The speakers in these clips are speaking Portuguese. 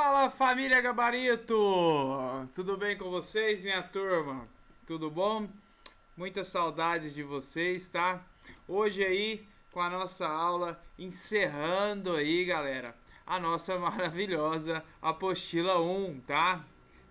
Fala família Gabarito! Tudo bem com vocês, minha turma? Tudo bom? Muitas saudades de vocês, tá? Hoje aí com a nossa aula encerrando aí, galera, a nossa maravilhosa apostila 1, tá?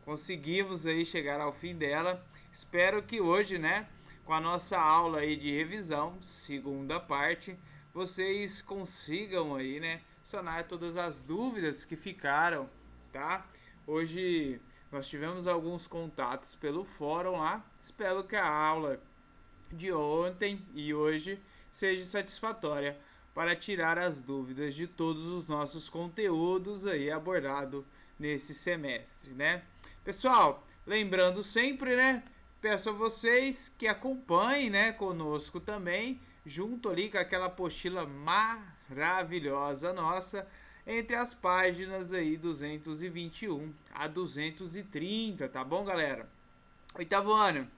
Conseguimos aí chegar ao fim dela. Espero que hoje, né, com a nossa aula aí de revisão, segunda parte, vocês consigam aí, né, sanar todas as dúvidas que ficaram, tá? Hoje nós tivemos alguns contatos pelo fórum lá. Espero que a aula de ontem e hoje seja satisfatória para tirar as dúvidas de todos os nossos conteúdos aí abordado nesse semestre, né? Pessoal, lembrando sempre, né? Peço a vocês que acompanhem, né, conosco também, junto ali com aquela apostila maravilhosa nossa, entre as páginas aí 221 a 230, tá bom, galera? Oitavo ano,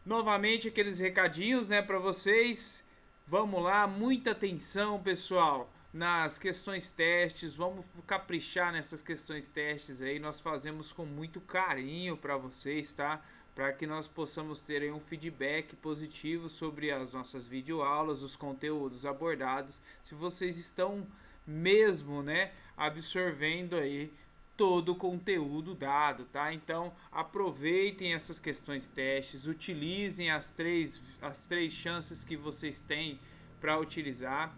novamente aqueles recadinhos, né, para vocês. Vamos lá, muita atenção, pessoal, nas questões testes. Vamos caprichar nessas questões testes aí. Nós fazemos com muito carinho para vocês, tá? Para que nós possamos ter aí um feedback positivo sobre as nossas videoaulas, os conteúdos abordados. Se vocês estão mesmo, né, absorvendo aí todo o conteúdo dado, tá? Então aproveitem essas questões testes, utilizem as três chances que vocês têm para utilizar,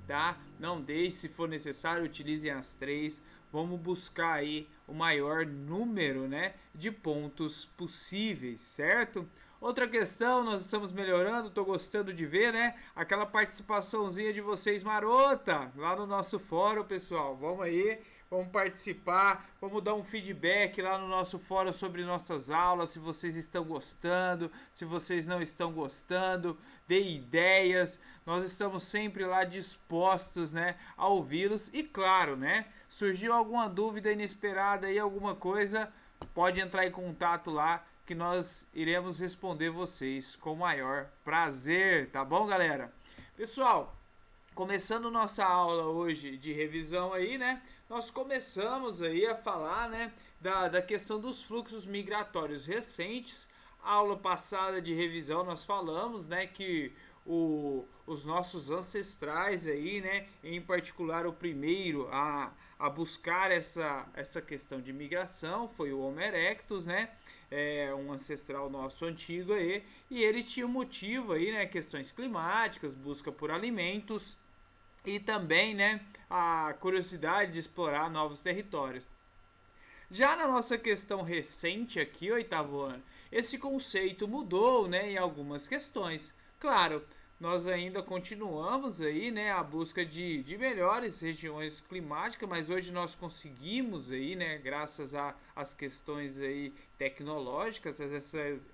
tá? Não deixe, se for necessário, utilizem as três. Vamos buscar aí o maior número, né, de pontos possíveis, certo? Outra questão, nós estamos melhorando, tô gostando de ver, né, aquela participaçãozinha de vocês marota lá no nosso fórum, pessoal. Vamos aí, vamos participar, vamos dar um feedback lá no nosso fórum sobre nossas aulas, se vocês estão gostando, se vocês não estão gostando, dê ideias. Nós estamos sempre lá dispostos, né, a ouvi-los e claro, né, surgiu alguma dúvida inesperada aí, alguma coisa, pode entrar em contato lá que nós iremos responder vocês com o maior prazer, tá bom, galera? Pessoal, começando nossa aula hoje de revisão aí, né? Nós começamos aí a falar, né, da questão dos fluxos migratórios recentes. Aula passada de revisão nós falamos, né, que os nossos ancestrais aí, né, em particular o primeiro a buscar essa questão de migração foi o Homo erectus, né, um ancestral nosso antigo aí, e ele tinha um motivo aí, né, questões climáticas, busca por alimentos e também, né, a curiosidade de explorar novos territórios. Já na nossa questão recente aqui, oitavo ano, esse conceito mudou, né, em algumas questões. Claro, nós ainda continuamos aí, né, a busca de melhores regiões climáticas, mas hoje nós conseguimos aí, né, graças às questões aí tecnológicas,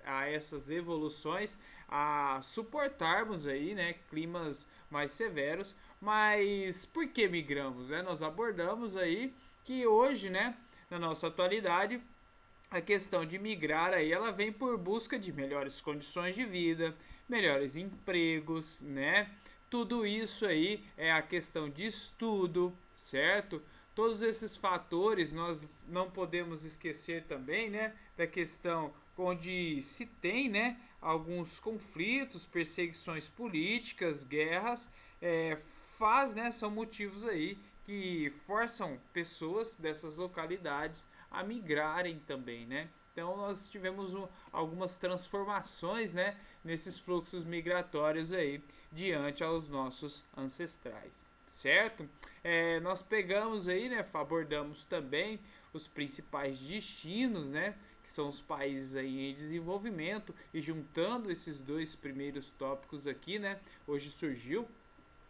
a essas evoluções, a suportarmos aí, né, climas mais severos. Mas por que migramos, né? Nós abordamos aí que hoje, né, na nossa atualidade, a questão de migrar aí, ela vem por busca de melhores condições de vida, melhores empregos, né? Tudo isso aí é a questão de estudo, certo? Todos esses fatores nós não podemos esquecer também, né, da questão onde se tem, né, alguns conflitos, perseguições políticas, guerras, né, são motivos aí que forçam pessoas dessas localidades a migrarem também, né? Então nós tivemos algumas transformações, né, nesses fluxos migratórios aí diante aos nossos ancestrais, certo? Nós pegamos aí, né, abordamos também os principais destinos, né, que são os países aí em desenvolvimento, e juntando esses dois primeiros tópicos aqui, né, hoje surgiu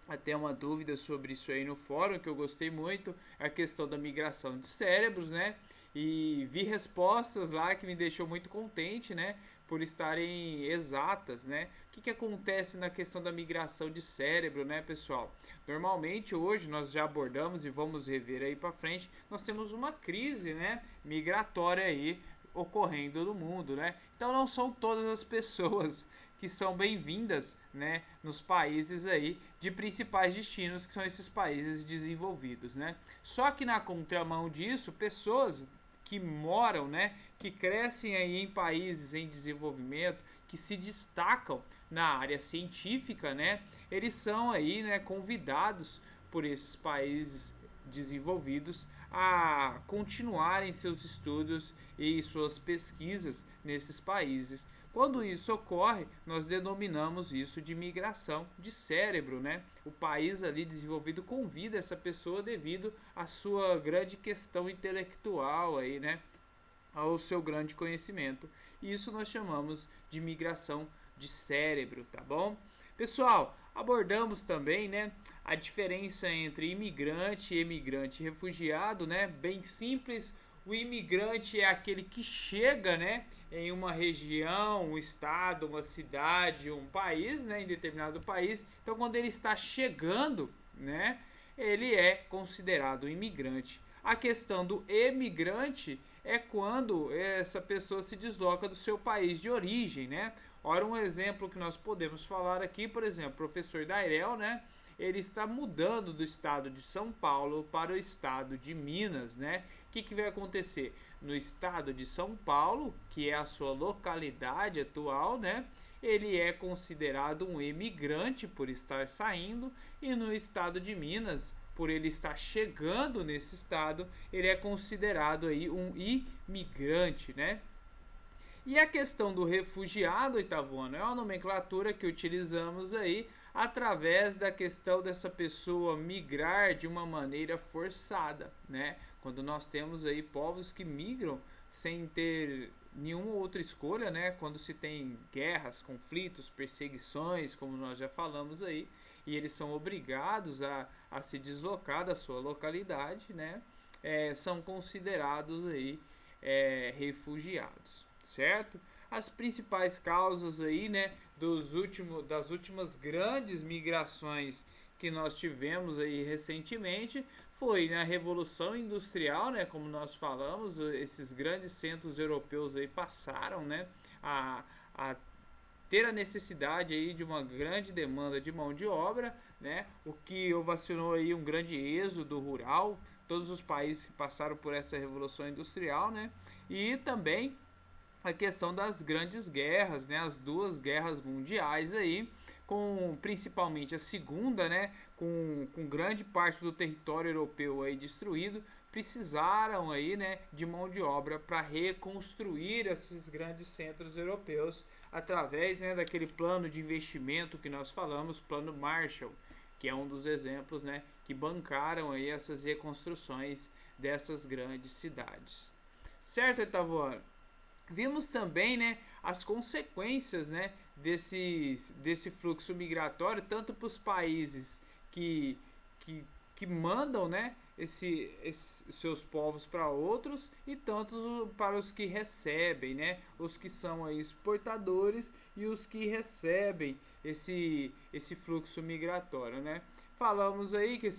até uma dúvida sobre isso aí no fórum, que eu gostei muito, a questão da migração de cérebros, né? E vi respostas lá que me deixou muito contente, né? Por estarem exatas, né? O que acontece na questão da migração de cérebro, né, pessoal? Normalmente hoje nós já abordamos e vamos rever aí para frente, nós temos uma crise, né, migratória aí ocorrendo no mundo, né? Então não são todas as pessoas que são bem-vindas, né, nos países aí de principais destinos, que são esses países desenvolvidos, né? Só que na contramão disso, pessoas que moram, né, que crescem aí em países em desenvolvimento, que se destacam na área científica, né, eles são aí, né, convidados por esses países desenvolvidos a continuarem seus estudos e suas pesquisas nesses países. Quando isso ocorre, nós denominamos isso de migração de cérebro, né? O país ali desenvolvido convida essa pessoa devido à sua grande questão intelectual aí, né? Ao seu grande conhecimento. E isso nós chamamos de migração de cérebro, tá bom? Pessoal, abordamos também, né, a diferença entre imigrante, emigrante e refugiado, né? Bem simples. O imigrante é aquele que chega, né, em uma região, um estado, uma cidade, um país, né, em determinado país. Então, quando ele está chegando, né, ele é considerado um imigrante. A questão do emigrante é quando essa pessoa se desloca do seu país de origem, né? Ora, um exemplo que nós podemos falar aqui, por exemplo, o professor Dairel, né? Ele está mudando do estado de São Paulo para o estado de Minas, né? O que vai acontecer? No estado de São Paulo, que é a sua localidade atual, né? Ele é considerado um emigrante por estar saindo, e no estado de Minas, por ele estar chegando nesse estado, ele é considerado aí um imigrante, né? E a questão do refugiado, oitavo ano, é uma nomenclatura que utilizamos aí através da questão dessa pessoa migrar de uma maneira forçada, né? Quando nós temos aí povos que migram sem ter nenhuma outra escolha, né? Quando se tem guerras, conflitos, perseguições, como nós já falamos aí, e eles são obrigados a se deslocar da sua localidade, né? São considerados aí refugiados, certo? As principais causas aí, né, das últimas grandes migrações que nós tivemos aí recentemente foi na Revolução Industrial, né, como nós falamos, esses grandes centros europeus aí passaram, né, a ter a necessidade aí de uma grande demanda de mão de obra, né, o que ocasionou aí um grande êxodo rural, todos os países que passaram por essa Revolução Industrial, né, e também a questão das grandes guerras, né, as duas guerras mundiais aí, com principalmente a segunda, né, com grande parte do território europeu aí destruído, precisaram aí, né, de mão de obra para reconstruir esses grandes centros europeus através, né, daquele plano de investimento que nós falamos, plano Marshall, que é um dos exemplos, né, que bancaram aí essas reconstruções dessas grandes cidades. Certo, oitavo ano? Vimos também, né, as consequências, né, desse fluxo migratório, tanto para os países que, que mandam, né, esses seus povos para outros, e tanto para os que recebem, né, os que são aí exportadores e os que recebem esse fluxo migratório, né. Falamos aí que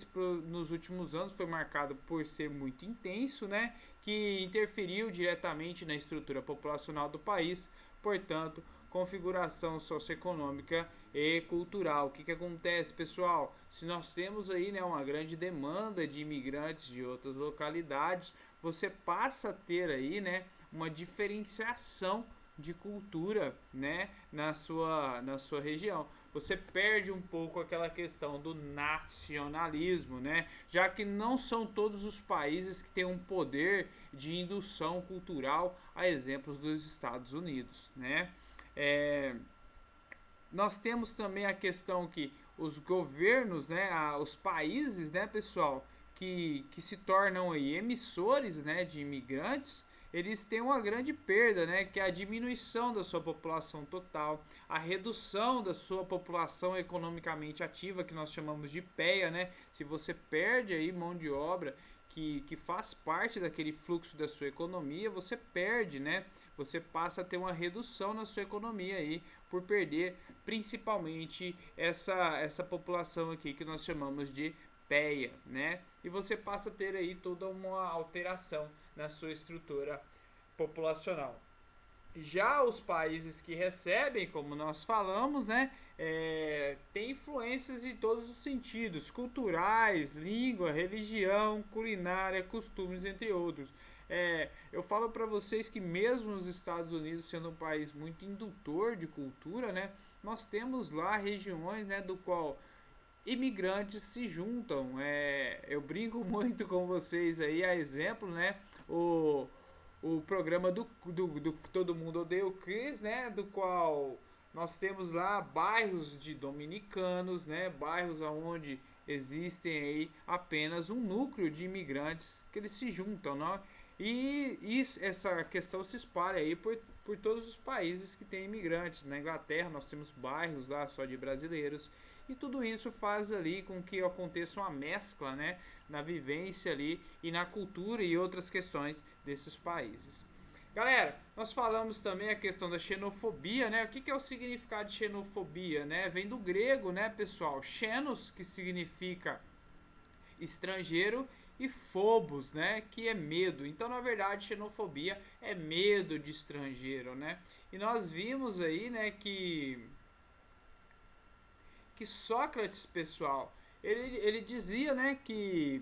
nos últimos anos foi marcado por ser muito intenso, né, que interferiu diretamente na estrutura populacional do país, portanto, configuração socioeconômica e cultural. O que acontece, pessoal? Se nós temos aí, né, uma grande demanda de imigrantes de outras localidades, você passa a ter aí, né, uma diferenciação de cultura, né, na sua região. Você perde um pouco aquela questão do nacionalismo, né, já que não são todos os países que têm um poder de indução cultural, a exemplos dos Estados Unidos, né. Nós temos também a questão que os governos, né, os países, né, pessoal, que se tornam aí emissores, né, de imigrantes, eles têm uma grande perda, né, que é a diminuição da sua população total, a redução da sua população economicamente ativa, que nós chamamos de PEA, né? Se você perde aí mão de obra que faz parte daquele fluxo da sua economia, você perde, né? Você passa a ter uma redução na sua economia aí por perder principalmente essa população aqui que nós chamamos de PEA, né? E você passa a ter aí toda uma alteração na sua estrutura populacional. Já os países que recebem, como nós falamos, né, tem influências em todos os sentidos, culturais, língua, religião, culinária, costumes, entre outros. Eu falo para vocês que mesmo os Estados Unidos sendo um país muito indutor de cultura, né, nós temos lá regiões, né, do qual imigrantes se juntam. Eu brinco muito com vocês aí, a exemplo, né, o programa do Todo Mundo Odeia o Chris, né? Do qual nós temos lá bairros de dominicanos, né? Bairros onde existem aí apenas um núcleo de imigrantes que eles se juntam, né? Essa questão se espalha aí por todos os países que têm imigrantes. Na Inglaterra nós temos bairros lá só de brasileiros. E tudo isso faz ali com que aconteça uma mescla, né, na vivência ali e na cultura e outras questões desses países. Galera, nós falamos também a questão da xenofobia, né? O que é o significado de xenofobia, né? Vem do grego, né, pessoal? Xenos, que significa estrangeiro, e phobos, né, que é medo. Então, na verdade, xenofobia é medo de estrangeiro, né? E nós vimos aí, né, que Sócrates, pessoal, ele dizia, né, que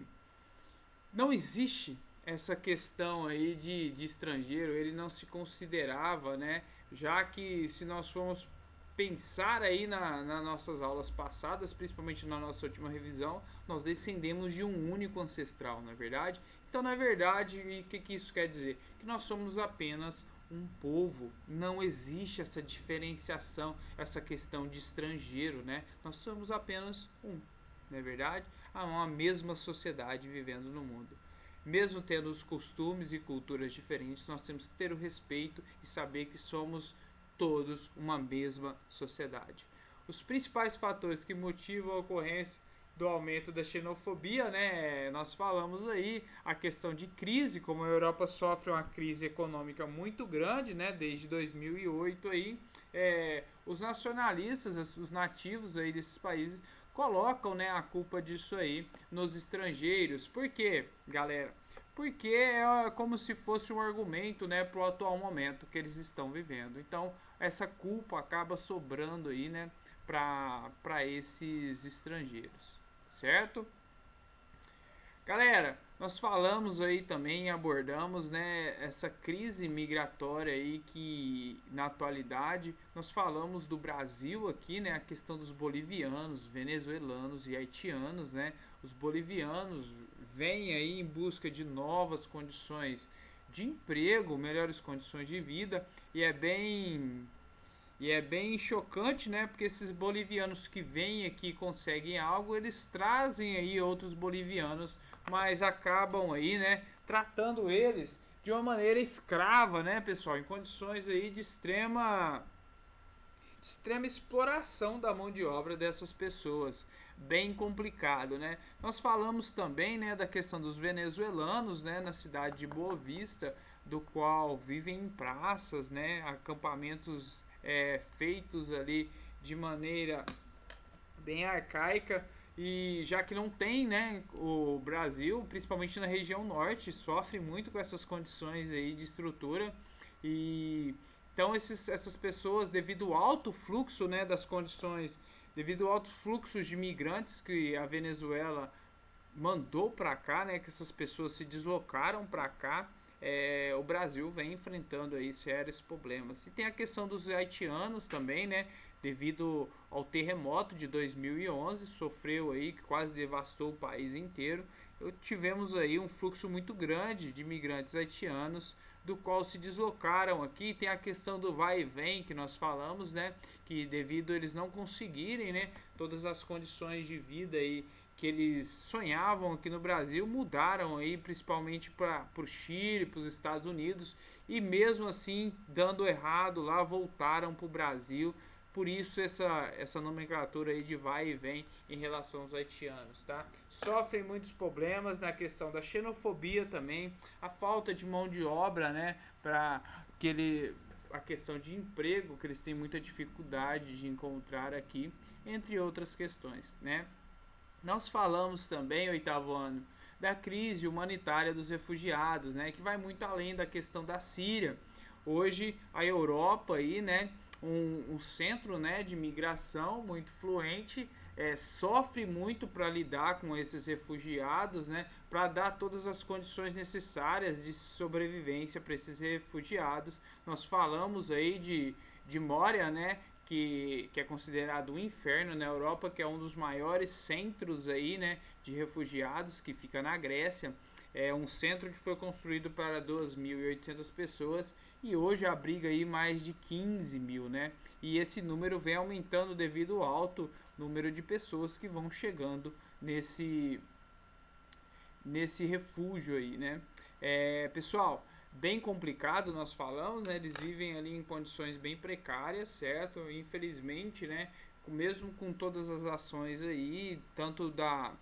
não existe essa questão aí de estrangeiro, ele não se considerava, né, já que se nós formos pensar aí nas nossas aulas passadas, principalmente na nossa última revisão, nós descendemos de um único ancestral, não é verdade? Então, na verdade, o que isso quer dizer? Que nós somos apenas um povo, não existe essa diferenciação, essa questão de estrangeiro, né? Nós somos apenas um, não é verdade? Há uma mesma sociedade vivendo no mundo. Mesmo tendo os costumes e culturas diferentes, nós temos que ter o respeito e saber que somos todos uma mesma sociedade. Os principais fatores que motivam a ocorrência do aumento da xenofobia, né? Nós falamos aí a questão de crise, como a Europa sofre uma crise econômica muito grande, né? Desde 2008 aí, os nacionalistas, os nativos aí desses países colocam, né, a culpa disso aí nos estrangeiros. Por quê, galera? Porque é como se fosse um argumento, né, para o atual momento que eles estão vivendo. Então, essa culpa acaba sobrando aí, né, para esses estrangeiros, certo? Galera, nós falamos aí também, abordamos, né, essa crise migratória aí que na atualidade nós falamos do Brasil aqui, né, a questão dos bolivianos, venezuelanos e haitianos, né? Os bolivianos vêm aí em busca de novas condições de emprego, melhores condições de vida e é bem chocante, né? Porque esses bolivianos que vêm aqui e conseguem algo, eles trazem aí outros bolivianos, mas acabam aí, né, tratando eles de uma maneira escrava, né, pessoal, em condições aí de extrema exploração da mão de obra dessas pessoas. Bem complicado, né? Nós falamos também, né, da questão dos venezuelanos, né, na cidade de Boa Vista, do qual vivem em praças, né, acampamentos feitos ali de maneira bem arcaica, e já que não tem, né, o Brasil, principalmente na região norte, sofre muito com essas condições aí de estrutura. E então essas pessoas, devido ao alto fluxo, né, das condições, devido ao alto fluxo de migrantes que a Venezuela mandou para cá, né, que essas pessoas se deslocaram para cá, o Brasil vem enfrentando aí sérios problemas. E tem a questão dos haitianos também, né, devido ao terremoto de 2011, sofreu aí, que quase devastou o país inteiro. Tivemos aí um fluxo muito grande de imigrantes haitianos, do qual se deslocaram aqui. Tem a questão do vai e vem que nós falamos, né, que devido a eles não conseguirem, né, todas as condições de vida aí que eles sonhavam aqui no Brasil, mudaram aí principalmente para o Chile, para os Estados Unidos, e mesmo assim, dando errado lá, voltaram para o Brasil. Por isso essa nomenclatura aí de vai e vem em relação aos haitianos, tá? Sofrem muitos problemas na questão da xenofobia também, a falta de mão de obra, né, a questão de emprego, que eles têm muita dificuldade de encontrar aqui, entre outras questões, né? Nós falamos também, oitavo ano, da crise humanitária dos refugiados, né, que vai muito além da questão da Síria. Hoje a Europa aí, né, um centro, né, de migração muito fluente, sofre muito para lidar com esses refugiados, né, para dar todas as condições necessárias de sobrevivência para esses refugiados. Nós falamos aí de Moria, né, que é considerado um inferno na Europa, que é um dos maiores centros aí, né, de refugiados, que fica na Grécia. É um centro que foi construído para 2.800 pessoas e hoje abriga aí mais de 15 mil, né? E esse número vem aumentando devido ao alto número de pessoas que vão chegando nesse refúgio aí, né? Pessoal, bem complicado, nós falamos, né? Eles vivem ali em condições bem precárias, certo? Infelizmente, né? Mesmo com todas as ações aí, tanto da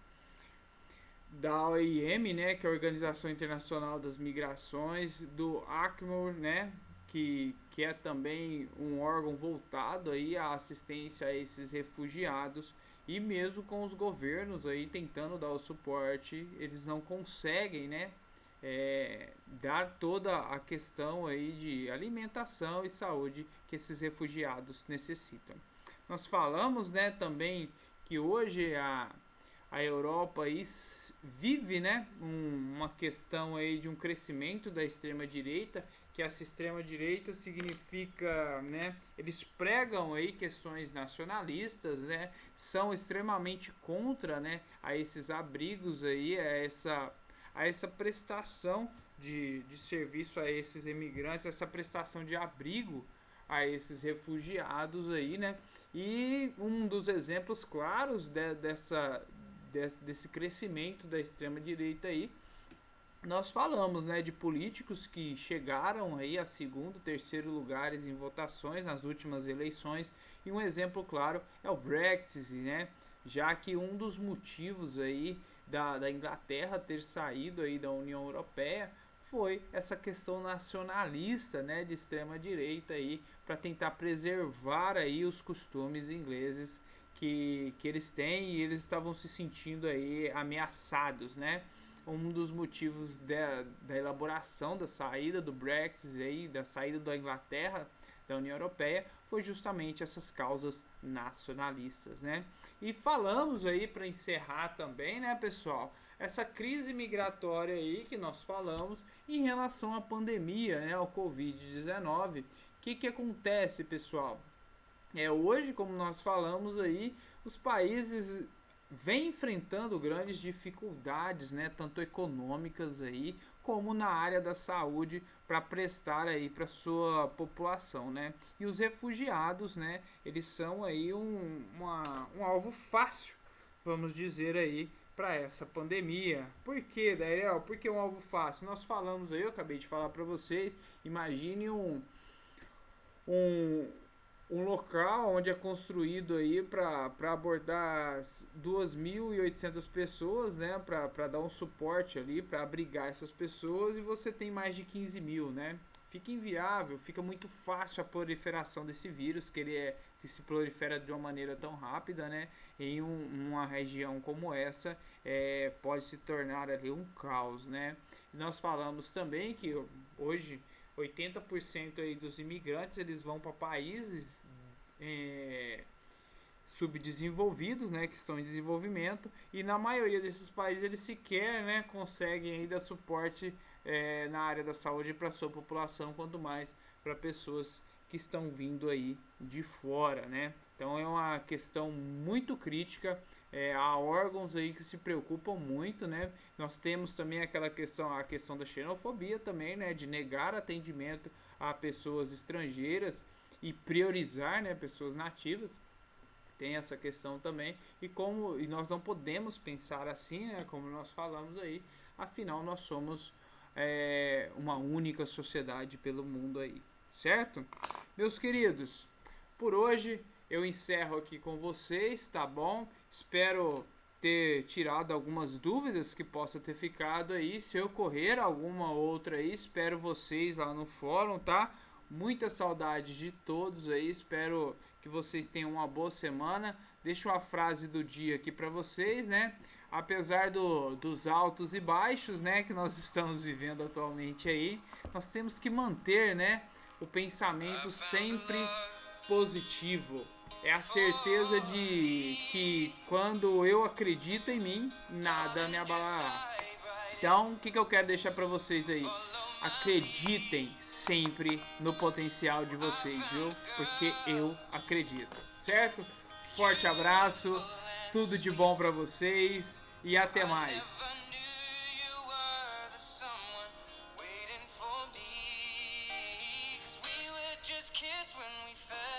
OIM, né, que é a Organização Internacional das Migrações, do ACNUR, né, que é também um órgão voltado aí à assistência a esses refugiados, e mesmo com os governos aí tentando dar o suporte, eles não conseguem, né, dar toda a questão aí de alimentação e saúde que esses refugiados necessitam. Nós falamos, né, também que hoje a Europa aí vive, né, uma questão aí de um crescimento da extrema direita, que essa extrema direita significa, né, eles pregam aí questões nacionalistas, né, são extremamente contra, né, a esses abrigos aí, a essa prestação de serviço a esses imigrantes, essa prestação de abrigo a esses refugiados aí, né? E um dos exemplos claros desse crescimento da extrema direita aí, nós falamos, né, de políticos que chegaram aí a segundo, terceiro lugares em votações nas últimas eleições, e um exemplo claro é o Brexit, né? Já que um dos motivos aí da Inglaterra ter saído aí da União Europeia foi essa questão nacionalista, né, de extrema direita aí, para tentar preservar aí os costumes ingleses que eles têm, e eles estavam se sentindo aí ameaçados, né? Um dos motivos da elaboração da saída do Brexit aí, da saída da Inglaterra da União Europeia, foi justamente essas causas nacionalistas, né? E falamos aí, para encerrar também, né, pessoal, essa crise migratória aí que nós falamos em relação à pandemia, né, ao Covid-19. O que acontece, pessoal? Hoje, como nós falamos aí, os países vêm enfrentando grandes dificuldades, né, tanto econômicas aí, como na área da saúde, para prestar aí para sua população, né? E os refugiados, né, eles são aí um alvo fácil, vamos dizer aí, para essa pandemia. Por que, Daniel? Por que um alvo fácil? Nós falamos aí, eu acabei de falar para vocês, imagine um local onde é construído aí para abordar 2.800 pessoas, né, para dar um suporte ali, para abrigar essas pessoas, e você tem mais de 15 mil, né? Fica inviável, fica muito fácil a proliferação desse vírus, que se prolifera de uma maneira tão rápida, né? Em uma região como essa, pode se tornar ali um caos, né? Nós falamos também que hoje 80% aí dos imigrantes eles vão para países subdesenvolvidos, né, que estão em desenvolvimento, e na maioria desses países eles sequer, né, conseguem ainda suporte na área da saúde para a sua população, quanto mais para pessoas que estão vindo aí de fora, né? Então é uma questão muito crítica. Há órgãos aí que se preocupam muito, né? Nós temos também a questão da xenofobia também, né? De negar atendimento a pessoas estrangeiras e priorizar, né, pessoas nativas. Tem essa questão também, e nós não podemos pensar assim, né? Como nós falamos aí, afinal nós somos uma única sociedade pelo mundo aí, certo? Meus queridos, por hoje eu encerro aqui com vocês, tá bom? Espero ter tirado algumas dúvidas que possa ter ficado aí. Se ocorrer alguma outra aí, espero vocês lá no fórum, tá? Muita saudade de todos aí, espero que vocês tenham uma boa semana. Deixo uma frase do dia aqui para vocês, né? apesar dos altos e baixos, né, que nós estamos vivendo atualmente aí, nós temos que manter, né, o pensamento sempre positivo. É a certeza de que quando eu acredito em mim, nada me abalará. Então, o que eu quero deixar para vocês aí? Acreditem sempre no potencial de vocês, viu? Porque eu acredito, certo? Forte abraço, tudo de bom para vocês e até mais. Kids when we fell